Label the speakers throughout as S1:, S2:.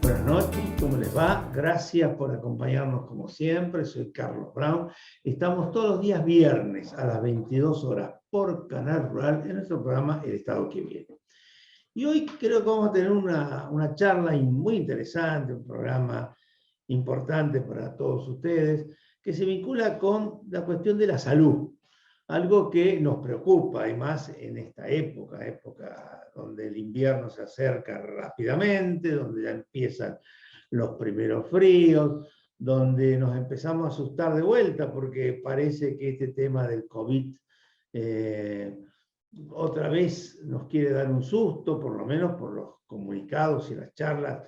S1: Buenas noches, ¿cómo les va? Gracias por acompañarnos como siempre. Soy Carlos Brown. Estamos todos los días viernes a las 22 horas por Canal Rural en nuestro programa El Estado que Viene. Y hoy creo que vamos a tener una charla muy interesante, un programa importante para todos ustedes, que se vincula con la cuestión de la salud, algo que nos preocupa, y más en esta época donde el invierno se acerca rápidamente, donde ya empiezan los primeros fríos, donde nos empezamos a asustar de vuelta, porque parece que este tema del COVID otra vez nos quiere dar un susto, por lo menos por los comunicados y las charlas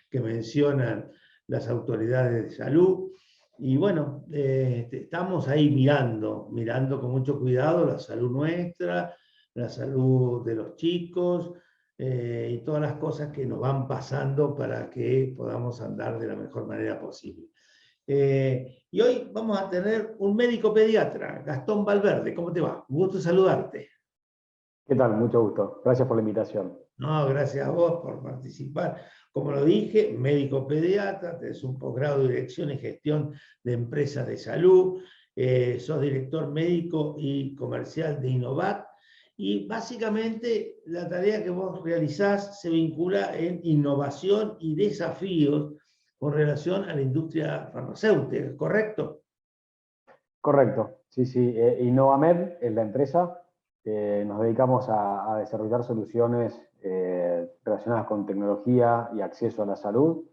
S1: que mencionan las autoridades de salud. Y bueno, estamos ahí mirando con mucho cuidado la salud nuestra, la salud de los chicos y todas las cosas que nos van pasando para que podamos andar de la mejor manera posible. Y hoy vamos a tener un médico pediatra, Gastón Valverde. ¿Cómo te va? Un gusto saludarte.
S2: ¿Qué tal? Mucho gusto. Gracias por la invitación.
S1: No, gracias a vos por participar. Como lo dije, médico pediatra, tenés un posgrado de Dirección y Gestión de Empresas de Salud, sos director médico y comercial de Innovat, y básicamente la tarea que vos realizás se vincula en innovación y desafíos con relación a la industria farmacéutica, ¿correcto?
S2: Correcto. Sí, sí. Innovamed es la empresa. Nos dedicamos a desarrollar soluciones relacionadas con tecnología y acceso a la salud.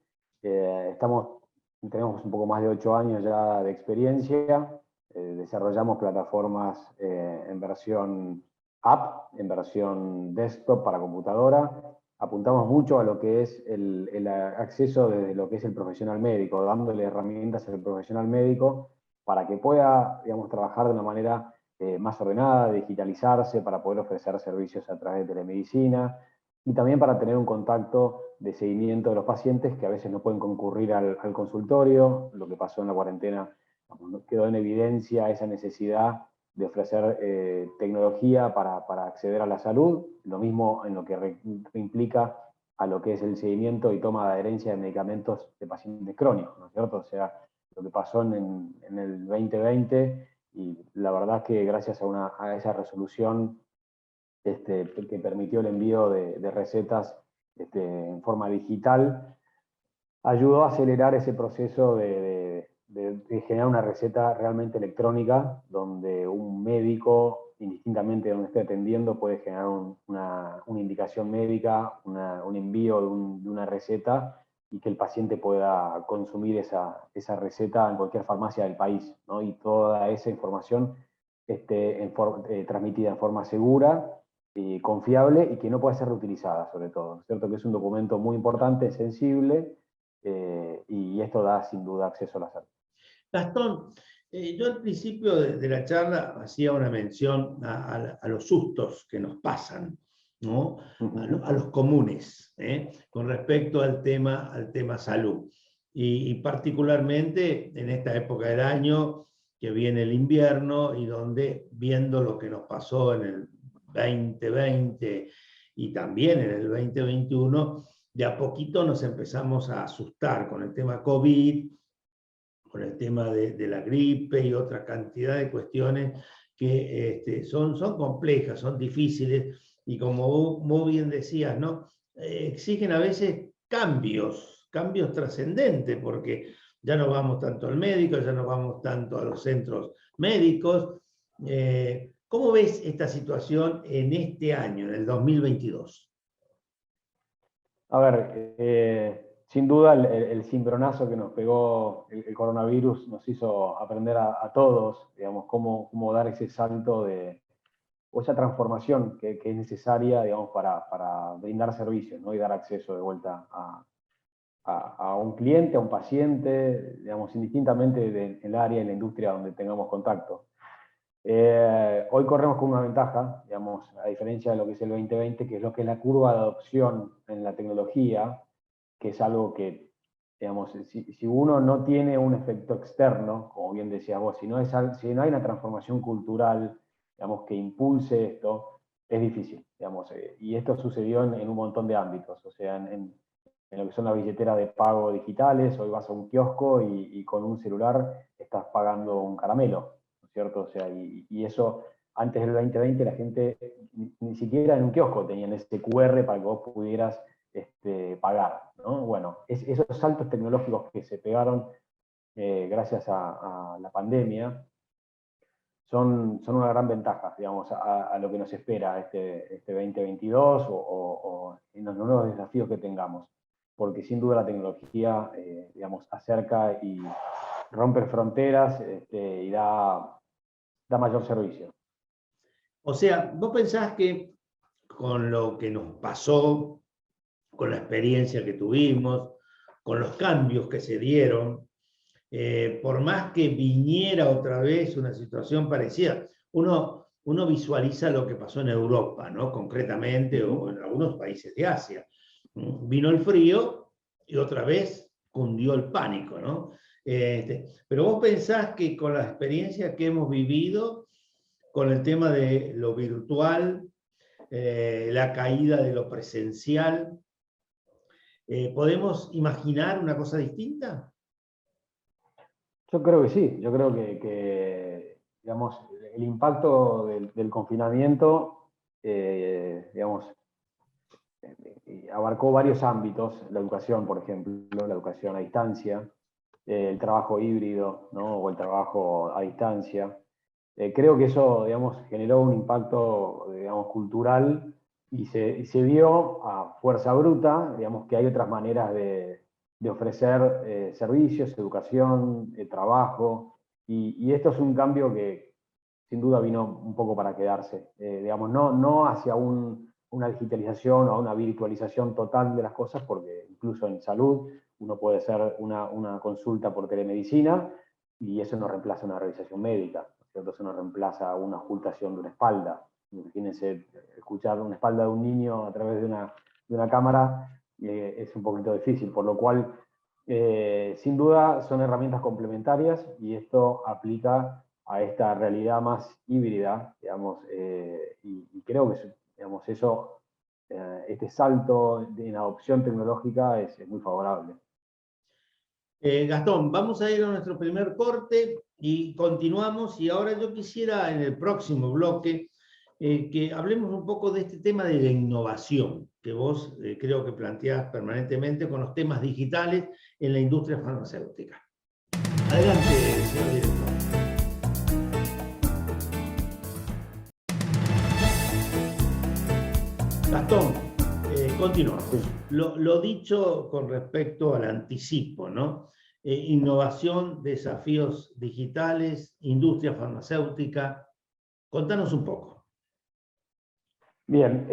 S2: Tenemos un poco más de 8 años ya de experiencia. Desarrollamos plataformas en versión app, en versión desktop para computadora. Apuntamos mucho a lo que es el acceso desde lo que es el profesional médico, dándole herramientas al profesional médico para que pueda, digamos, trabajar de una manera más ordenada, digitalizarse, para poder ofrecer servicios a través de telemedicina y también para tener un contacto de seguimiento de los pacientes que a veces no pueden concurrir al consultorio. Lo que pasó en la cuarentena, quedó en evidencia esa necesidad de ofrecer tecnología para acceder a la salud, lo mismo en lo que implica a lo que es el seguimiento y toma de adherencia de medicamentos de pacientes crónicos, ¿no es cierto? O sea, lo que pasó en el 2020, y la verdad es que gracias a esa resolución que permitió el envío de recetas en forma digital, ayudó a acelerar ese proceso de generar una receta realmente electrónica, donde un médico, indistintamente de donde esté atendiendo, puede generar una indicación médica, un envío de una receta, y que el paciente pueda consumir esa receta en cualquier farmacia del país, ¿no? Y toda esa información transmitida en forma segura y confiable, y que no pueda ser reutilizada, sobre todo. ¿No es cierto? Que es un documento muy importante, sensible, y esto da sin duda acceso a la salud.
S1: Gastón, yo al principio de la charla hacía una mención a los sustos que nos pasan, ¿no? A los comunes, con respecto al tema salud. Y particularmente en esta época del año que viene el invierno y donde, viendo lo que nos pasó en el 2020 y también en el 2021, de a poquito nos empezamos a asustar con el tema COVID, con el tema de la gripe y otra cantidad de cuestiones que son complejas, son difíciles, y como vos muy bien decías, ¿no? Exigen a veces cambios trascendentes, porque ya no vamos tanto al médico, ya no vamos tanto a los centros médicos. ¿Cómo ves esta situación en este año, en el 2022?
S2: A ver, sin duda el cimbronazo que nos pegó el coronavirus nos hizo aprender a todos, digamos, cómo dar ese salto o esa transformación que es necesaria, digamos, para brindar servicios, ¿no? Y dar acceso de vuelta a un cliente, a un paciente, digamos, indistintamente del área y la industria donde tengamos contacto. Hoy corremos con una ventaja, digamos, a diferencia de lo que es el 2020, que es lo que es la curva de adopción en la tecnología, que es algo que, digamos, si uno no tiene un efecto externo, como bien decías vos, si no hay una transformación cultural, digamos, que impulse esto, es difícil, digamos, y esto sucedió en un montón de ámbitos. O sea, en en lo que son las billeteras de pago digitales. Hoy vas a un kiosco y con un celular estás pagando un caramelo, ¿no es cierto? O sea, y eso, antes del 2020 la gente ni siquiera en un kiosco tenían ese QR para que vos pudieras pagar, ¿no? Bueno, esos saltos tecnológicos que se pegaron gracias a la pandemia son una gran ventaja, digamos, a lo que nos espera este 2022 o en los nuevos desafíos que tengamos. Porque sin duda la tecnología, digamos, acerca y rompe fronteras y da mayor servicio.
S1: O sea, vos pensás que con lo que nos pasó, con la experiencia que tuvimos, con los cambios que se dieron, por más que viniera otra vez una situación parecida, uno visualiza lo que pasó en Europa, ¿no? Concretamente, o en algunos países de Asia. Vino el frío y otra vez cundió el pánico, ¿no? Pero vos pensás que con la experiencia que hemos vivido, con el tema de lo virtual, la caída de lo presencial, ¿podemos imaginar una cosa distinta?
S2: Yo creo que sí, yo creo que digamos, el impacto del confinamiento, digamos, abarcó varios ámbitos, la educación, por ejemplo, la educación a distancia, el trabajo híbrido, ¿no? O el trabajo a distancia. Creo que eso, digamos, generó un impacto, digamos, cultural y se vio a fuerza bruta, digamos, que hay otras maneras de ofrecer servicios, educación, trabajo, y esto es un cambio que sin duda vino un poco para quedarse, digamos, no hacia una digitalización o una virtualización total de las cosas, porque incluso en salud uno puede hacer una consulta por telemedicina y eso no reemplaza una revisación médica, ¿cierto? Eso no reemplaza una ocultación de una espalda. Imagínense escuchar una espalda de un niño a través de una cámara, es un poquito difícil, por lo cual, sin duda, son herramientas complementarias y esto aplica a esta realidad más híbrida, digamos, y creo que, digamos, eso, este salto en adopción tecnológica es muy favorable.
S1: Gastón, vamos a ir a nuestro primer corte y continuamos. Y ahora yo quisiera en el próximo bloque que hablemos un poco de este tema de la innovación que vos creo que planteás permanentemente con los temas digitales en la industria farmacéutica. Adelante, señor director. Gastón, continuamos.
S2: Sí.
S1: Lo dicho con respecto al anticipo, ¿no? Innovación, desafíos digitales, industria farmacéutica. Contanos un poco.
S2: Bien,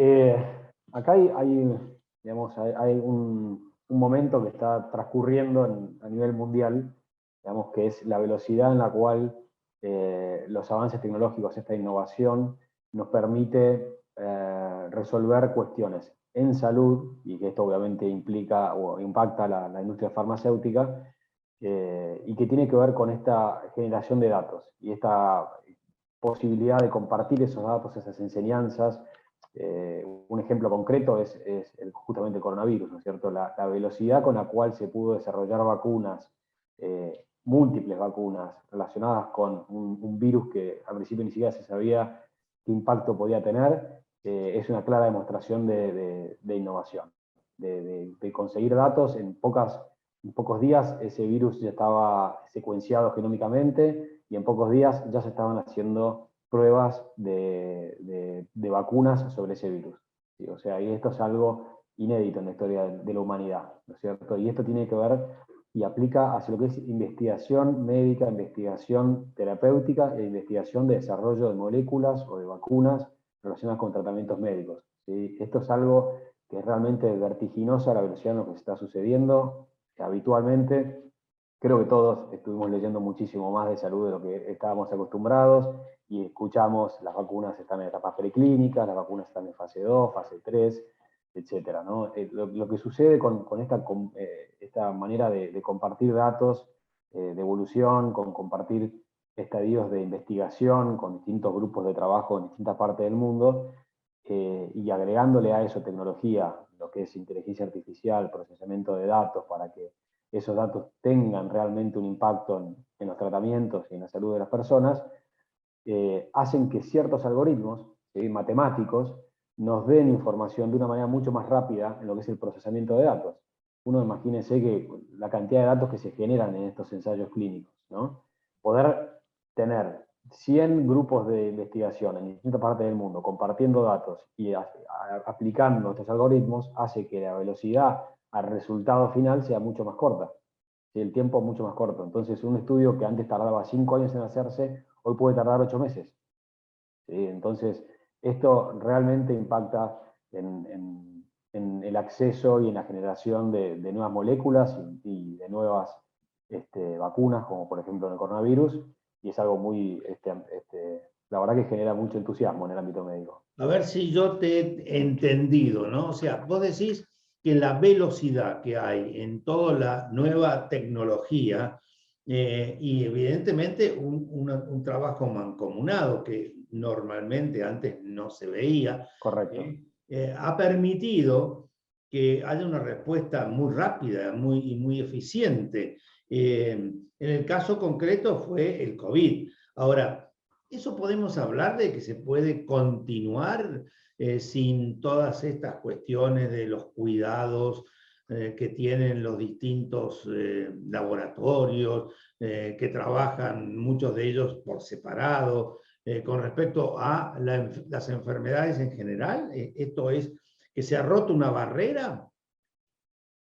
S2: acá digamos, hay un momento que está transcurriendo a nivel mundial, digamos, que es la velocidad en la cual los avances tecnológicos, esta innovación, nos permite resolver cuestiones en salud, y que esto obviamente implica o impacta la industria farmacéutica, y que tiene que ver con esta generación de datos y esta posibilidad de compartir esos datos, esas enseñanzas. Un ejemplo concreto es justamente el coronavirus, ¿no es cierto? La velocidad con la cual se pudo desarrollar vacunas, múltiples vacunas relacionadas con un virus que al principio ni siquiera se sabía qué impacto podía tener, es una clara demostración de innovación, de conseguir datos en pocos días. Ese virus ya estaba secuenciado genómicamente y en pocos días ya se estaban haciendo pruebas de vacunas sobre ese virus. ¿Sí? O sea, y esto es algo inédito en la historia de la humanidad, ¿no es cierto? Y esto tiene que ver y aplica hacia lo que es investigación médica, investigación terapéutica e investigación de desarrollo de moléculas o de vacunas relacionadas con tratamientos médicos. ¿Sí? Esto es algo que es realmente vertiginosa la velocidad en lo que se está sucediendo. Habitualmente, creo que todos estuvimos leyendo muchísimo más de salud de lo que estábamos acostumbrados y escuchamos las vacunas están en etapas preclínicas, las vacunas están en fase 2, fase 3, etcétera, ¿no? Lo que sucede con esta manera de compartir datos de evolución, con compartir estadios de investigación con distintos grupos de trabajo en distintas partes del mundo, y agregándole a eso tecnología, lo que es inteligencia artificial, procesamiento de datos, para que esos datos tengan realmente un impacto en los tratamientos y en la salud de las personas, hacen que ciertos algoritmos, ¿sí?, matemáticos, nos den información de una manera mucho más rápida en lo que es el procesamiento de datos. Uno imagínense que la cantidad de datos que se generan en estos ensayos clínicos, ¿no? Poder tener 100 grupos de investigación en distintas partes del mundo compartiendo datos y aplicando estos algoritmos hace que la velocidad al resultado final sea mucho más corta. ¿Sí? El tiempo es mucho más corto. Entonces, un estudio que antes tardaba 5 años en hacerse, hoy puede tardar 8 meses. ¿Sí? Entonces, esto realmente impacta en el acceso y en la generación de nuevas moléculas y de nuevas vacunas, como por ejemplo en el coronavirus, y es algo muy, la verdad que genera mucho entusiasmo en el ámbito médico.
S1: A ver si yo te he entendido, ¿no? O sea, vos decís que la velocidad que hay en toda la nueva tecnología y evidentemente un trabajo mancomunado que normalmente antes no se veía,
S2: Correcto.
S1: ha permitido que haya una respuesta muy rápida y muy eficiente. En el caso concreto fue el COVID. Ahora, ¿eso podemos hablar de que se puede continuar sin todas estas cuestiones de los cuidados que tienen los distintos laboratorios, que trabajan muchos de ellos por separado, con respecto a las enfermedades en general? ¿Esto es que se ha roto una barrera?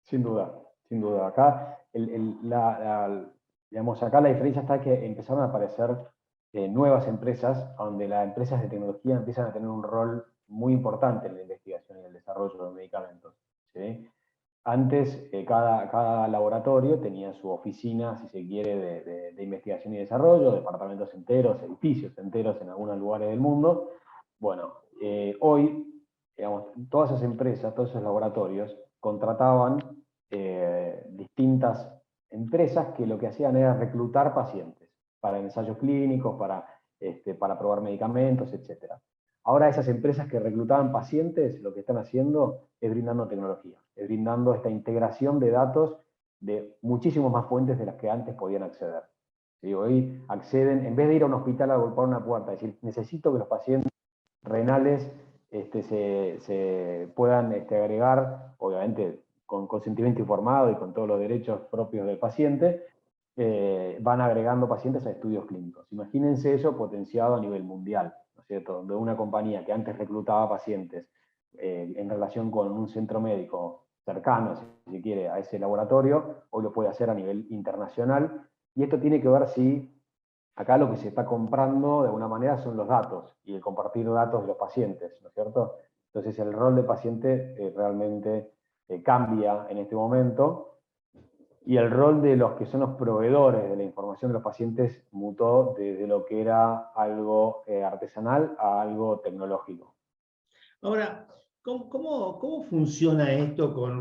S2: Sin duda, sin duda. Acá, digamos, acá la diferencia está que empezaron a aparecer nuevas empresas, donde las empresas de tecnología empiezan a tener un rol muy importante en la investigación y el desarrollo de los medicamentos. ¿Sí? Antes, cada laboratorio tenía su oficina, si se quiere, de investigación y desarrollo, departamentos enteros, edificios enteros en algunos lugares del mundo. Bueno, hoy, digamos, todas esas empresas, todos esos laboratorios, contrataban distintas empresas que lo que hacían era reclutar pacientes para ensayos clínicos, para probar medicamentos, etc. Ahora esas empresas que reclutaban pacientes, lo que están haciendo es brindando tecnología, es brindando esta integración de datos de muchísimas más fuentes de las que antes podían acceder. ¿Sí? Hoy acceden, en vez de ir a un hospital a golpear una puerta, es decir, necesito que los pacientes renales se puedan agregar, obviamente con consentimiento informado y con todos los derechos propios del paciente, van agregando pacientes a estudios clínicos. Imagínense eso potenciado a nivel mundial, ¿no es cierto? Donde una compañía que antes reclutaba pacientes en relación con un centro médico cercano, si se quiere, a ese laboratorio, hoy lo puede hacer a nivel internacional. Y esto tiene que ver si acá lo que se está comprando de alguna manera son los datos y el compartir datos de los pacientes, ¿no es cierto? Entonces el rol del paciente realmente cambia en este momento y el rol de los que son los proveedores de la información de los pacientes mutó desde lo que era algo artesanal a algo tecnológico.
S1: Ahora, ¿cómo funciona esto con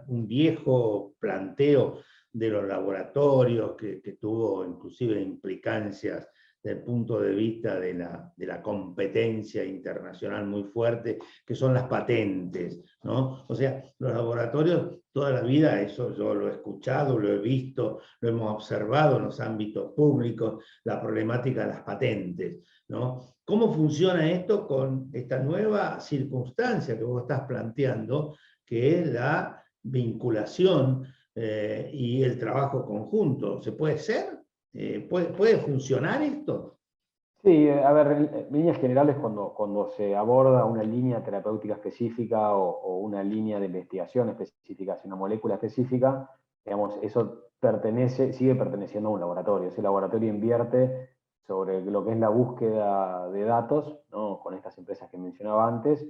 S1: un viejo planteo de los laboratorios que tuvo inclusive implicancias desde el punto de vista de la competencia internacional muy fuerte, que son las patentes, ¿no? O sea, los laboratorios toda la vida, eso yo lo he escuchado, lo he visto, lo hemos observado en los ámbitos públicos, la problemática de las patentes, ¿no? ¿Cómo funciona esto con esta nueva circunstancia que vos estás planteando, que es la vinculación y el trabajo conjunto? ¿Se puede ser? ¿Puede funcionar esto?
S2: Sí, a ver, en líneas generales, cuando se aborda una línea terapéutica específica o una línea de investigación específica, hacia una molécula específica, digamos, eso sigue perteneciendo a un laboratorio. Ese laboratorio invierte sobre lo que es la búsqueda de datos, ¿no?, con estas empresas que mencionaba antes,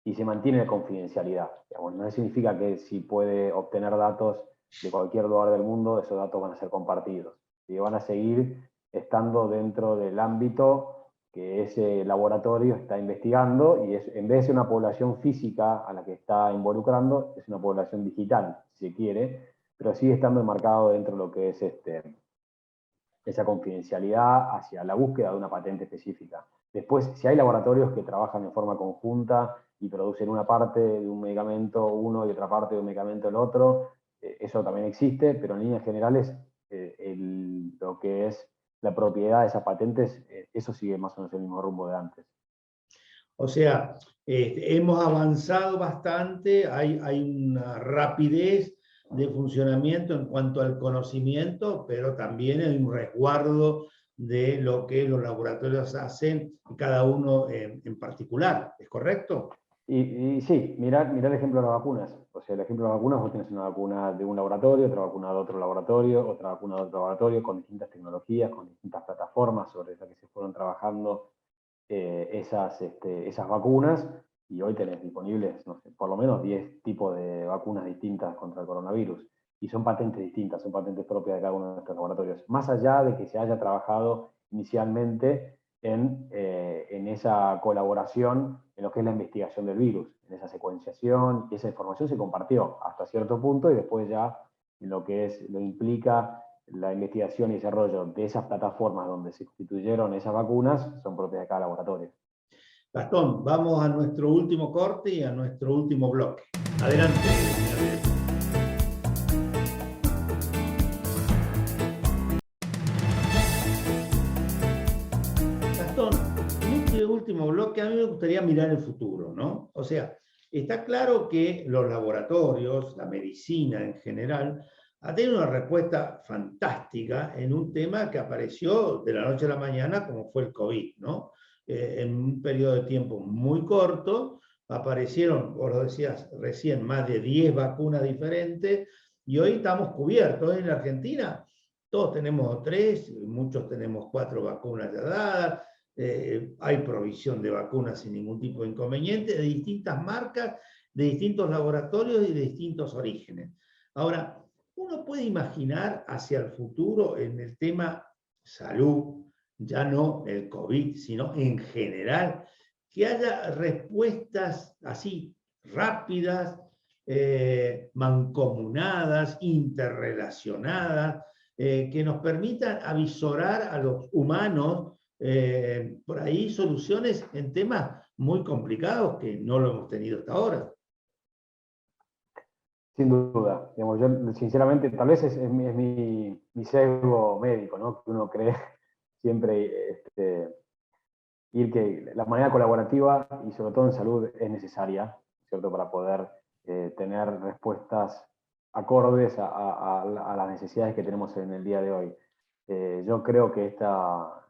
S2: y se mantiene la confidencialidad. Digamos, no significa que si puede obtener datos de cualquier lugar del mundo, esos datos van a ser compartidos. ¿Sí? Van a seguir estando dentro del ámbito que ese laboratorio está investigando y en vez de ser una población física a la que está involucrando, es una población digital, si se quiere, pero sigue estando enmarcado dentro de lo que es esa confidencialidad hacia la búsqueda de una patente específica. Después, si hay laboratorios que trabajan en forma conjunta y producen una parte de un medicamento uno y otra parte de un medicamento el otro. Eso también existe, pero en líneas generales lo que es la propiedad de esas patentes, eso sigue más o menos el mismo rumbo de antes.
S1: O sea, hemos avanzado bastante, hay una rapidez de funcionamiento en cuanto al conocimiento, pero también hay un resguardo de lo que los laboratorios hacen, cada uno en particular, ¿es correcto?
S2: Y sí, mirá el ejemplo de las vacunas. O sea, el ejemplo de las vacunas, vos tenés una vacuna de un laboratorio, otra vacuna de otro laboratorio, otra vacuna de otro laboratorio, con distintas tecnologías, con distintas plataformas sobre las que se fueron trabajando esas vacunas, y hoy tenés disponibles, no sé, por lo menos 10 tipos de vacunas distintas contra el coronavirus. Y son patentes distintas, son patentes propias de cada uno de estos laboratorios. Más allá de que se haya trabajado inicialmente en esa colaboración en lo que es la investigación del virus, en esa secuenciación, y esa información se compartió hasta cierto punto, y después ya en lo que lo implica la investigación y desarrollo de esas plataformas donde se constituyeron esas vacunas, son propias de cada laboratorio.
S1: Gastón, vamos a nuestro último corte y a nuestro último bloque. Adelante, señor director. Gastón, en este último bloque a mí me gustaría mirar el futuro, ¿no? O sea, está claro que los laboratorios, la medicina en general, ha tenido una respuesta fantástica en un tema que apareció de la noche a la mañana, como fue el COVID, ¿no? En un periodo de tiempo muy corto, aparecieron, vos lo decías recién, más de 10 vacunas diferentes, y hoy estamos cubiertos. En la Argentina todos tenemos 3, muchos tenemos 4 vacunas ya dadas, hay provisión de vacunas sin ningún tipo de inconveniente, de distintas marcas, de distintos laboratorios y de distintos orígenes. Ahora, uno puede imaginar hacia el futuro en el tema salud, ya no el COVID, sino en general, que haya respuestas así rápidas, mancomunadas, interrelacionadas, que nos permitan avisorar a los humanos por ahí soluciones en temas muy complicados que no lo hemos tenido hasta ahora.
S2: Sin duda. Digamos, yo sinceramente, tal vez es mi sesgo médico, ¿no? Que uno cree siempre ir que la manera colaborativa, y sobre todo en salud, es necesaria, ¿cierto? Para poder tener respuestas acordes a las necesidades que tenemos en el día de hoy. Yo creo que esta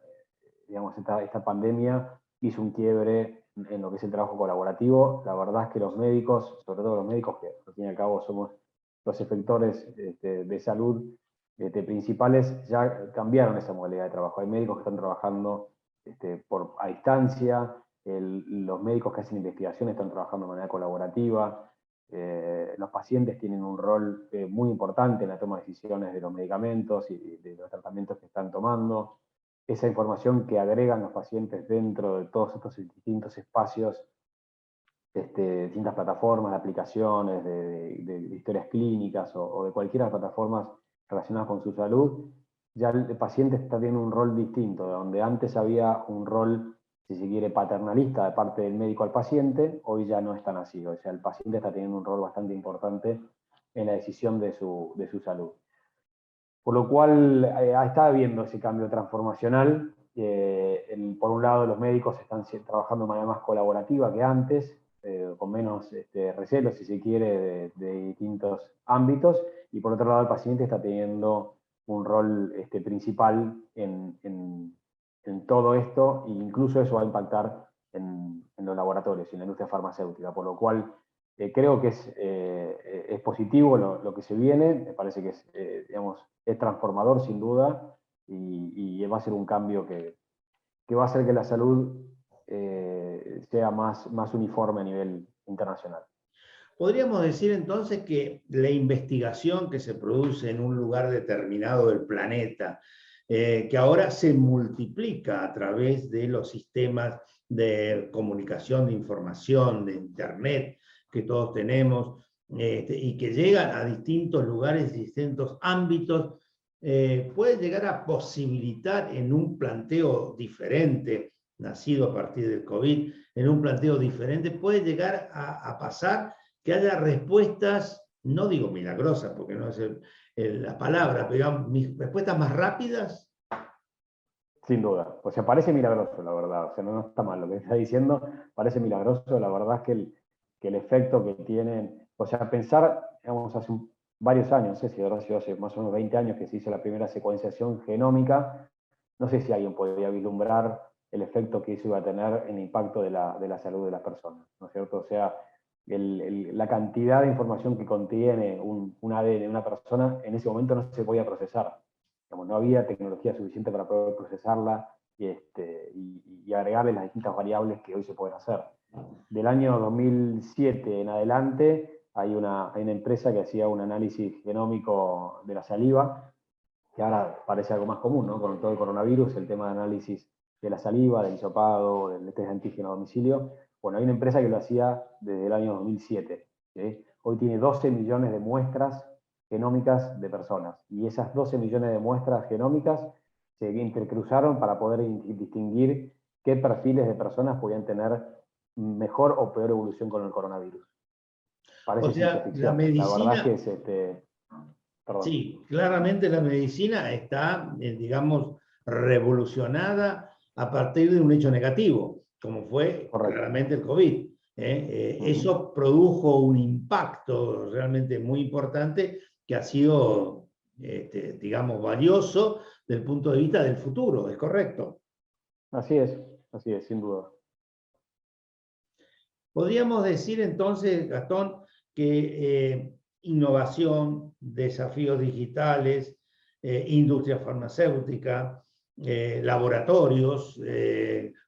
S2: pandemia hizo un quiebre en lo que es el trabajo colaborativo. La verdad es que los médicos, sobre todo los médicos que al fin y al cabo somos los efectores de salud principales, ya cambiaron esa modalidad de trabajo. Hay médicos que están trabajando a distancia, los médicos que hacen investigación están trabajando de manera colaborativa, los pacientes tienen un rol muy importante en la toma de decisiones de los medicamentos y de los tratamientos que están tomando. Esa información que agregan los pacientes dentro de todos estos distintos espacios, distintas plataformas, de aplicaciones, de historias clínicas o de cualquiera de las plataformas relacionadas con su salud, ya el paciente está teniendo un rol distinto, donde antes había un rol, si se quiere, paternalista de parte del médico al paciente, hoy ya no es tan así. O sea, el paciente está teniendo un rol bastante importante en la decisión de su salud. Por lo cual está habiendo ese cambio transformacional. Por un lado, los médicos están trabajando de manera más colaborativa que antes, con menos recelos, si se quiere, de distintos ámbitos, y por otro lado el paciente está teniendo un rol principal en todo esto, e incluso eso va a impactar en los laboratorios y en la industria farmacéutica, por lo cual creo que es positivo lo que se viene. Me parece que es transformador sin duda, y va a ser un cambio que va a hacer que la salud sea más uniforme a nivel internacional.
S1: Podríamos decir entonces que la investigación que se produce en un lugar determinado del planeta, que ahora se multiplica a través de los sistemas de comunicación, de información, de Internet que todos tenemos, y que llegan a distintos lugares, distintos ámbitos, puede llegar a posibilitar en un planteo diferente nacido a partir del COVID, en un planteo diferente, puede llegar a pasar que haya respuestas, no digo milagrosas, porque no es la palabra, pero digamos, respuestas más rápidas?
S2: Sin duda. O sea, parece milagroso, la verdad. O sea, no está mal lo que está diciendo, parece milagroso. La verdad es que el efecto que tienen, o sea, pensar, digamos, hace varios años, no sé si habrá sido hace más o menos 20 años que se hizo la primera secuenciación genómica, no sé si alguien podría vislumbrar el efecto que eso iba a tener en el impacto de la salud de las personas, ¿no es cierto? O sea, la cantidad de información que contiene un ADN de una persona en ese momento no se podía procesar. Digamos, no había tecnología suficiente para poder procesarla y agregarle las distintas variables que hoy se pueden hacer. Del año 2007 en adelante hay una empresa que hacía un análisis genómico de la saliva, que ahora parece algo más común, ¿no? Con todo el coronavirus, el tema de análisis de la saliva, del hisopado, del test de antígeno a domicilio. Bueno, hay una empresa que lo hacía desde el año 2007. ¿Sí? Hoy tiene 12 millones de muestras genómicas de personas. Y esas 12 millones de muestras genómicas se intercruzaron para poder distinguir qué perfiles de personas podían tener mejor o peor evolución con el coronavirus. Parece ciencia ficción.
S1: La medicina,
S2: la verdad es que perdón.
S1: Sí, claramente la medicina está, digamos, revolucionada a partir de un hecho negativo, como fue claramente el COVID. Eso produjo un impacto realmente muy importante que ha sido, digamos, valioso desde el punto de vista del futuro, ¿es correcto?
S2: Así es, sin duda.
S1: Podríamos decir entonces, Gastón, que innovación, desafíos digitales, industria farmacéutica, laboratorios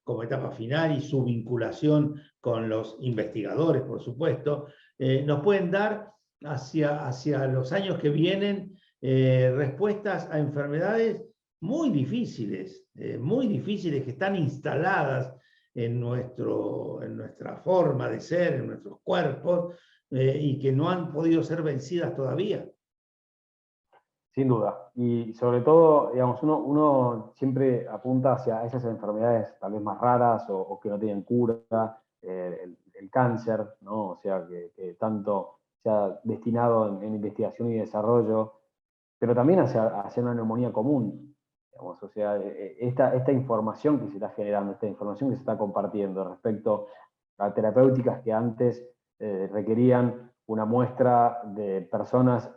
S1: como etapa final y su vinculación con los investigadores, por supuesto, nos pueden dar hacia los años que vienen respuestas a enfermedades muy difíciles que están instaladas en nuestra forma de ser, en nuestros cuerpos, y que no han podido ser vencidas todavía.
S2: Sin duda. Y sobre todo, digamos, uno siempre apunta hacia esas enfermedades tal vez más raras o que no tienen cura, el cáncer, ¿no? O sea, que tanto se ha destinado en investigación y desarrollo, pero también hacia una neumonía común. Digamos, o sea, esta información que se está generando, esta información que se está compartiendo respecto a terapéuticas que antes requerían una muestra de personas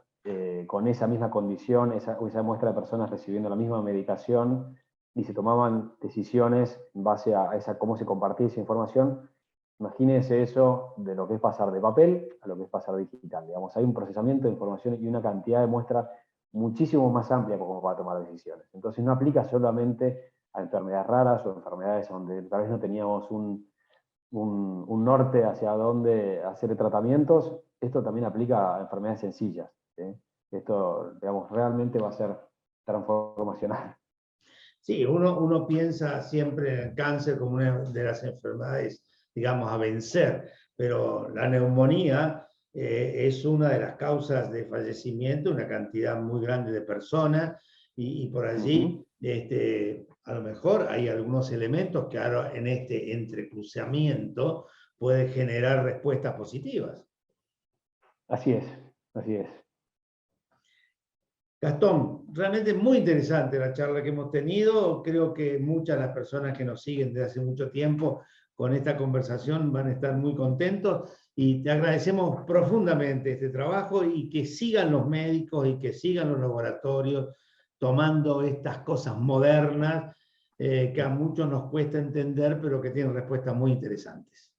S2: con esa misma condición, esa muestra de personas recibiendo la misma medicación, y se tomaban decisiones en base a cómo se compartía esa información. Imagínense eso de lo que es pasar de papel a lo que es pasar digital. Digamos, hay un procesamiento de información y una cantidad de muestras muchísimo más amplia como para tomar decisiones. Entonces no aplica solamente a enfermedades raras o enfermedades donde tal vez no teníamos un norte hacia dónde hacer tratamientos. Esto también aplica a enfermedades sencillas. ¿Sí? Esto, digamos, realmente va a ser transformacional.
S1: Sí, uno piensa siempre en el cáncer como una de las enfermedades, digamos, a vencer, pero la neumonía es una de las causas de fallecimiento, una cantidad muy grande de personas, y por allí a lo mejor hay algunos elementos que ahora en este entrecruzamiento puede generar respuestas positivas.
S2: Así es, así es.
S1: Gastón, realmente muy interesante la charla que hemos tenido. Creo que muchas de las personas que nos siguen desde hace mucho tiempo con esta conversación van a estar muy contentos y te agradecemos profundamente este trabajo y que sigan los médicos y que sigan los laboratorios tomando estas cosas modernas que a muchos nos cuesta entender, pero que tienen respuestas muy interesantes.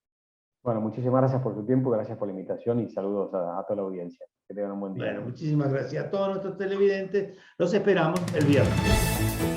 S2: Bueno, muchísimas gracias por tu tiempo, gracias por la invitación y saludos a toda la audiencia. Que tengan un buen día.
S1: Bueno, muchísimas gracias a todos nuestros televidentes. Los esperamos el viernes.